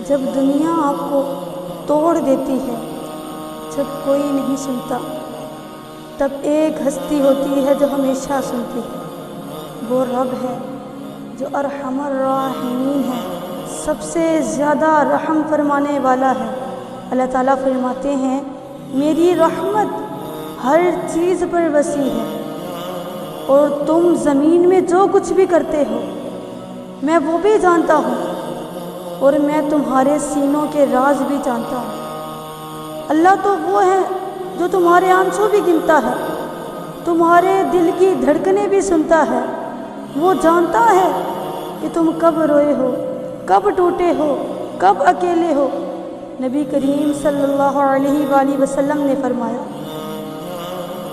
جب دنیا آپ کو توڑ دیتی ہے، جب کوئی نہیں سنتا، تب ایک ہستی ہوتی ہے جو ہمیشہ سنتی ہے۔ وہ رب ہے جو ارحم الراحمین ہے، سب سے زیادہ رحم فرمانے والا ہے۔ اللہ تعالیٰ فرماتے ہیں میری رحمت ہر چیز پر وسیع ہے، اور تم زمین میں جو کچھ بھی کرتے ہو میں وہ بھی جانتا ہوں، اور میں تمہارے سینوں کے راز بھی جانتا ہوں۔ اللہ تو وہ ہے جو تمہارے آنسو بھی گنتا ہے، تمہارے دل کی دھڑکنیں بھی سنتا ہے۔ وہ جانتا ہے کہ تم کب روئے ہو، کب ٹوٹے ہو، کب اکیلے ہو۔ نبی کریم صلی اللہ علیہ وآلہ وسلم نے فرمایا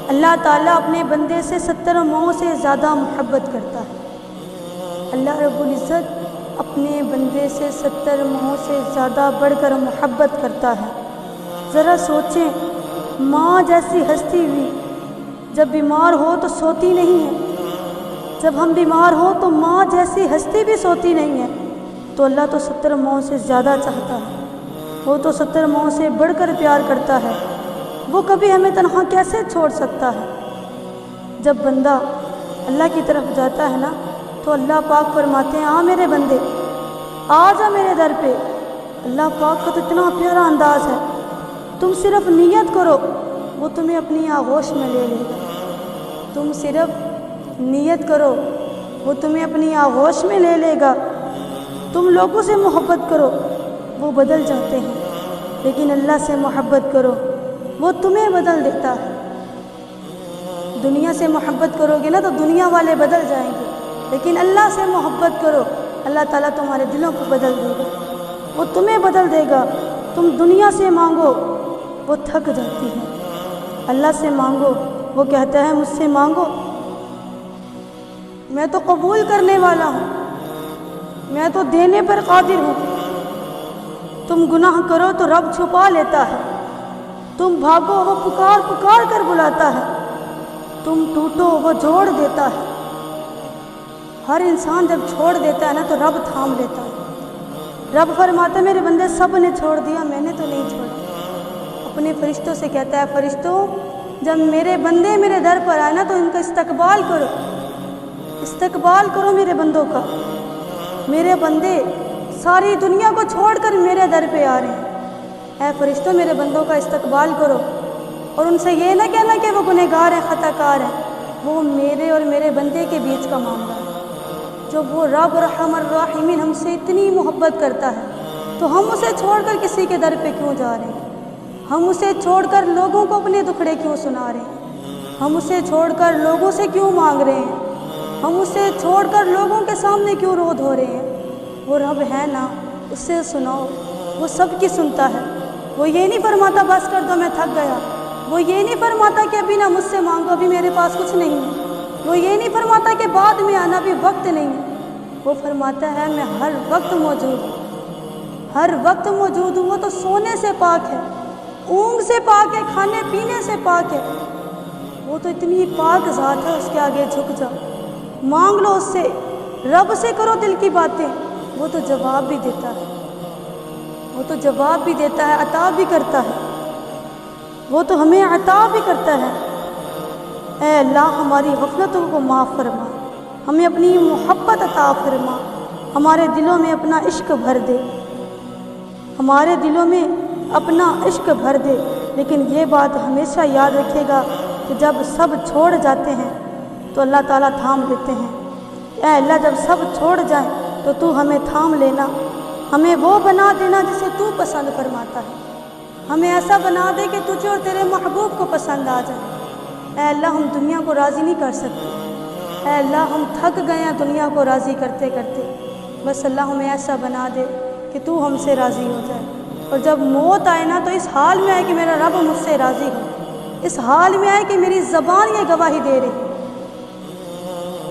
اللہ تعالیٰ اپنے بندے سے 70 ماؤں سے زیادہ محبت کرتا ہے۔ اللہ رب العزت اپنے بندے سے 70 ماؤں سے زیادہ بڑھ کر محبت کرتا ہے۔ ذرا سوچیں، ماں جیسی ہستی بھی جب بیمار ہو تو سوتی نہیں ہے، جب ہم بیمار ہوں تو ماں جیسی ہستی بھی سوتی نہیں ہے، تو اللہ تو 70 ماؤں سے زیادہ چاہتا ہے، وہ تو 70 ماؤں سے بڑھ کر پیار کرتا ہے۔ وہ کبھی ہمیں تنہا کیسے چھوڑ سکتا ہے؟ جب بندہ اللہ کی طرف جاتا ہے نا تو اللہ پاک فرماتے ہیں آ میرے بندے، آ جا میرے در پہ۔ اللہ پاک کا تو اتنا پیارا انداز ہے، تم صرف نیت کرو وہ تمہیں اپنی آغوش میں لے لے گا۔ تم صرف نیت کرو وہ تمہیں اپنی آغوش میں لے لے گا۔ تم لوگوں سے محبت کرو وہ بدل جاتے ہیں، لیکن اللہ سے محبت کرو وہ تمہیں بدل دیتا ہے۔ دنیا سے محبت کرو گے نا تو دنیا والے بدل جائیں گے، لیکن اللہ سے محبت کرو، اللہ تعالیٰ تمہارے دلوں کو بدل دے گا، وہ تمہیں بدل دے گا۔ تم دنیا سے مانگو وہ تھک جاتی ہے، اللہ سے مانگو وہ کہتا ہے مجھ سے مانگو، میں تو قبول کرنے والا ہوں، میں تو دینے پر قادر ہوں۔ تم گناہ کرو تو رب چھپا لیتا ہے، تم بھاگو وہ پکار پکار کر بلاتا ہے، تم ٹوٹو وہ جوڑ دیتا ہے۔ ہر انسان جب چھوڑ دیتا ہے نا تو رب تھام لیتا ہے۔ رب فرماتا ہے میرے بندے سب نے چھوڑ دیا، میں نے تو نہیں چھوڑا۔ اپنے فرشتوں سے کہتا ہے فرشتوں جب میرے بندے میرے در پر آئے نا تو ان کا استقبال کرو، استقبال کرو میرے بندوں کا۔ میرے بندے ساری دنیا کو چھوڑ کر میرے در پہ آ رہے ہیں، اے فرشتوں میرے بندوں کا استقبال کرو، اور ان سے یہ نہ کہنا کہ وہ گنہگار ہیں، خطا کار ہیں، وہ میرے اور میرے بندے کے بیچ کا معاملہ ہے۔ جب وہ رب ارحم الراحمین ہم سے اتنی محبت کرتا ہے تو ہم اسے چھوڑ کر کسی کے در پہ کیوں جا رہے ہیں؟ ہم اسے چھوڑ کر لوگوں کو اپنے دکھڑے کیوں سنا رہے ہیں؟ ہم اسے چھوڑ کر لوگوں سے کیوں مانگ رہے ہیں؟ ہم اسے چھوڑ کر لوگوں کے سامنے کیوں رو دھو رہے ہیں؟ وہ رب ہے نا، اس سے سناؤ، وہ سب کی سنتا ہے۔ وہ یہ نہیں فرماتا بس کر دو میں تھک گیا، وہ یہ نہیں فرماتا کہ ابھی نہ مجھ سے مانگو ابھی میرے پاس کچھ نہیں ہے، وہ یہ نہیں فرماتا کہ بعد میں آنا ابھی وقت نہیں ہے۔ وہ فرماتا ہے میں ہر وقت موجود ہوں، ہر وقت موجود ہوں۔ وہ تو سونے سے پاک ہے، اونگ سے پاک ہے، کھانے پینے سے پاک ہے۔ وہ تو اتنی پاک ذات ہے، اس کے آگے جھک جاؤ، مانگ لو اس سے، رب سے کرو دل کی باتیں، وہ تو جواب بھی دیتا ہے، وہ تو جواب بھی دیتا ہے، عطا بھی کرتا ہے، وہ تو ہمیں عطا بھی کرتا ہے۔ اے اللہ ہماری غفلتوں کو معاف فرما، ہمیں اپنی محبت عطا فرما، ہمارے دلوں میں اپنا عشق بھر دے، ہمارے دلوں میں اپنا عشق بھر دے۔ لیکن یہ بات ہمیشہ یاد رکھے گا کہ جب سب چھوڑ جاتے ہیں تو اللہ تعالیٰ تھام لیتے ہیں۔ اے اللہ جب سب چھوڑ جائیں تو تو ہمیں تھام لینا، ہمیں وہ بنا دینا جسے تو پسند فرماتا ہے، ہمیں ایسا بنا دے کہ تجھے اور تیرے محبوب کو پسند آ جائے۔ اے اللہ ہم دنیا کو راضی نہیں کر سکتے، اے اللہ ہم تھک گئے ہیں دنیا کو راضی کرتے کرتے، بس اللہ ہمیں ایسا بنا دے کہ تو ہم سے راضی ہو جائے۔ اور جب موت آئے نا تو اس حال میں آئے کہ میرا رب مجھ سے راضی ہو، اس حال میں آئے کہ میری زبان یہ گواہی دے رہی۔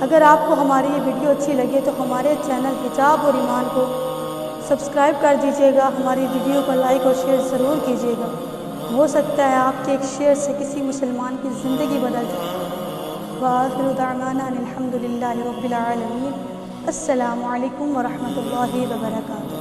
اگر آپ کو ہماری یہ ویڈیو اچھی لگے تو ہمارے چینل حجاب اور ایمان کو سبسکرائب کر دیجیے گا، ہماری ویڈیو کو لائک اور شیئر ضرور کیجیے گا۔ ہو سکتا ہے آپ کے ایک شیئر سے کسی مسلمان کی زندگی بدل جائے۔ وآخر دعوانا ان الحمد للہ رب العالمین۔ السلام علیکم ورحمۃ اللہ وبرکاتہ۔